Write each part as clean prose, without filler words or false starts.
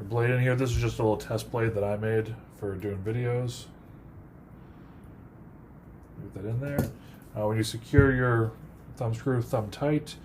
your blade in here. This is just a little test blade that I made for doing videos. Put that in there. When you secure your thumb screw thumb tight,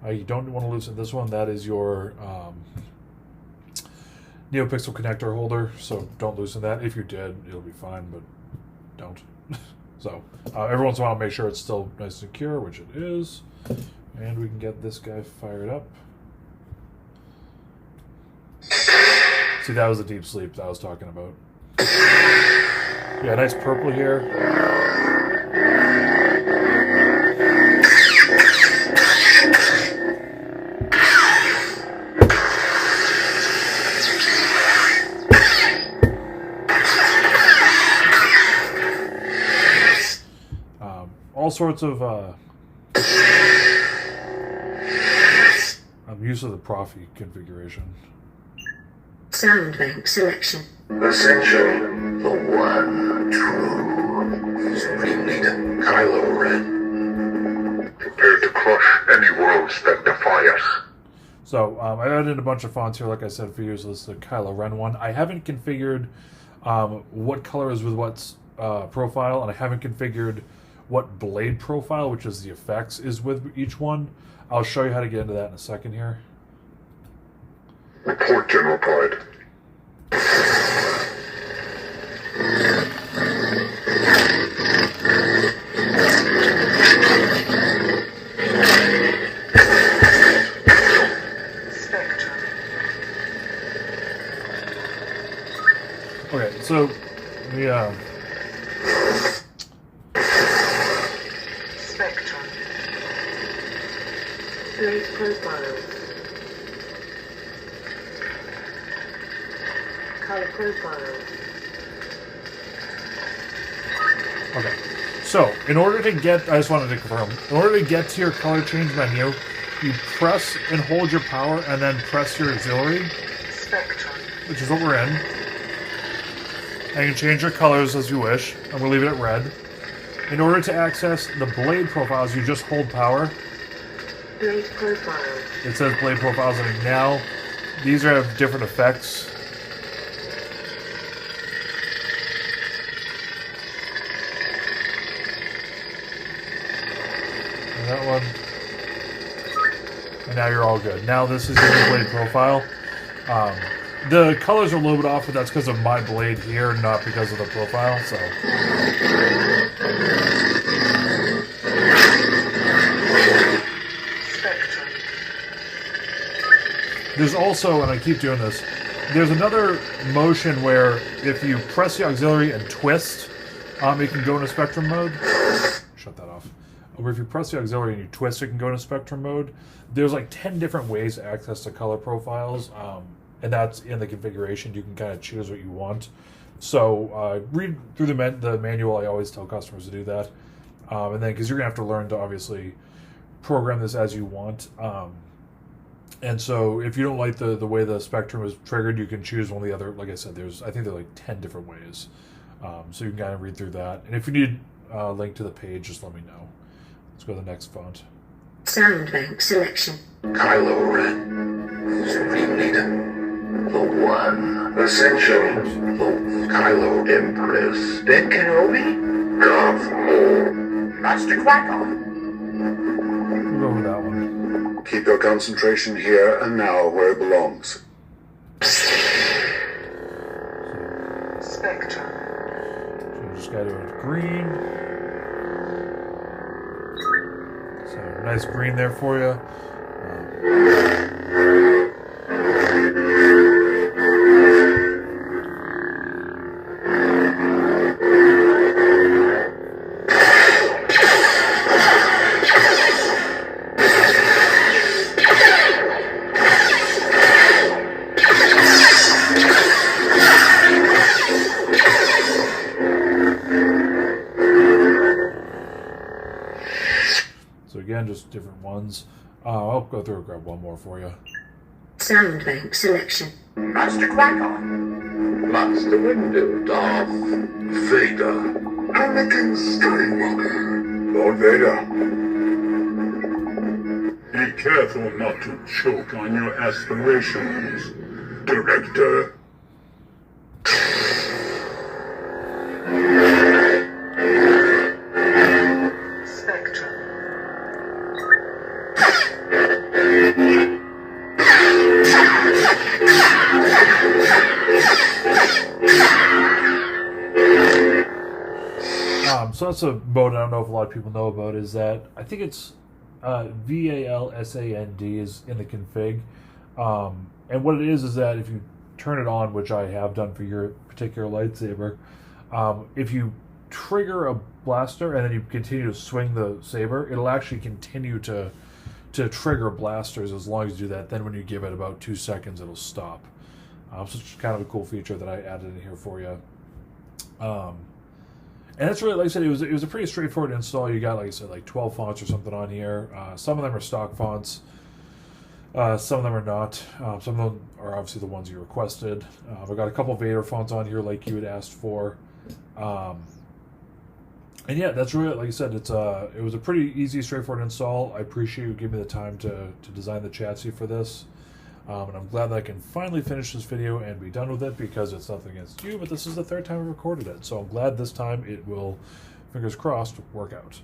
you don't want to loosen this one. That is your Neopixel connector holder, so don't loosen that. If you did, it'll be fine, but don't. So every once in a while, make sure it's still nice and secure, which it is. And we can get this guy fired up. See, that was the deep sleep that I was talking about. Yeah, nice purple here. All sorts of use of the Profi configuration. Sound bank selection. Essential, the one true Supreme Leader, Kylo Ren. Prepared to crush any worlds that defy us. So I added a bunch of fonts here, like I said, for you. So this is the Kylo Ren one. I haven't configured what color is with what profile, and I haven't configured what blade profile, which is the effects, is with each one. I'll show you how to get into that in a second here. Report, General Pride. Okay, so we Blade profile. Color profile. okay. So in order to get, I just wanted to confirm, in order to get to your color change menu, you press and hold your power, and then press your auxiliary, which is what we're in. And you can change your colors as you wish. I'm going to leave it at red. In order to access the blade profiles, you just hold power. Blade profile. It says blade profiles, and now these have different effects. And that one. And now you're all good. Now this is your blade profile. The colors are a little bit off, but that's because of my blade here, not because of the profile. So. There's also, and I keep doing this, there's another motion where if you press the auxiliary and twist, it can go into spectrum mode. Shut that off. Or if you press the auxiliary and you twist, it can go into spectrum mode. There's like 10 different ways to access the color profiles, and that's in the configuration. You can kind of choose what you want. So read through the manual. I always tell customers to do that. And then, because you're going to have to learn to obviously program this as you want. And so if you don't like the way the spectrum is triggered, you can choose one of the other, like I said, I think there are like 10 different ways. So you can kind of read through that. And if you need a link to the page, just let me know. Let's go to the next font. Sound bank selection. Kylo Ren, Supreme Leader, the one. Essential, the Kylo Empress. Ben Kenobi? Darth Maul. Master Qui-Gon. We'll go over that one. Keep your concentration here and now where it belongs. Spectrum. So we just got to go to green. So nice green there for you. Again, just different ones. I'll go through and grab one more for you. Sound bank selection. Master Qui-Gon. Master Windu. Darth Vader. Anakin Skywalker. Lord Vader. Be careful not to choke on your aspirations. Director. Spectrum. So that's a mode I don't know if a lot of people know about, is that I think it's VALSAND is in the config. And what it is that if you turn it on, which I have done for your particular lightsaber, if you trigger a blaster and then you continue to swing the saber, it'll actually continue to trigger blasters as long as you do that. Then when you give it about 2 seconds, it'll stop. So it's kind of a cool feature that I added in here for you. And that's really, like I said, it was a pretty straightforward install. You got, like I said, like 12 fonts or something on here. Some of them are stock fonts. Some of them are not. Some of them are obviously the ones you requested. I've got a couple Vader fonts on here like you had asked for. And yeah, that's really, like I said, it was a pretty easy, straightforward install. I appreciate you giving me the time to design the chassis for this. And I'm glad that I can finally finish this video and be done with it, because it's nothing against you, but this is the third time I've recorded it. So I'm glad this time it will, fingers crossed, work out.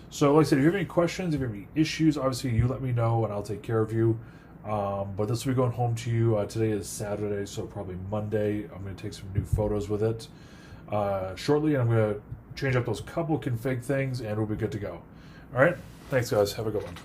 So like I said, if you have any questions, if you have any issues, obviously you let me know and I'll take care of you. But this will be going home to you. Today is Saturday, so probably Monday I'm going to take some new photos with it shortly, and I'm going to change up those couple config things and we'll be good to go. All right, thanks guys, have a good one.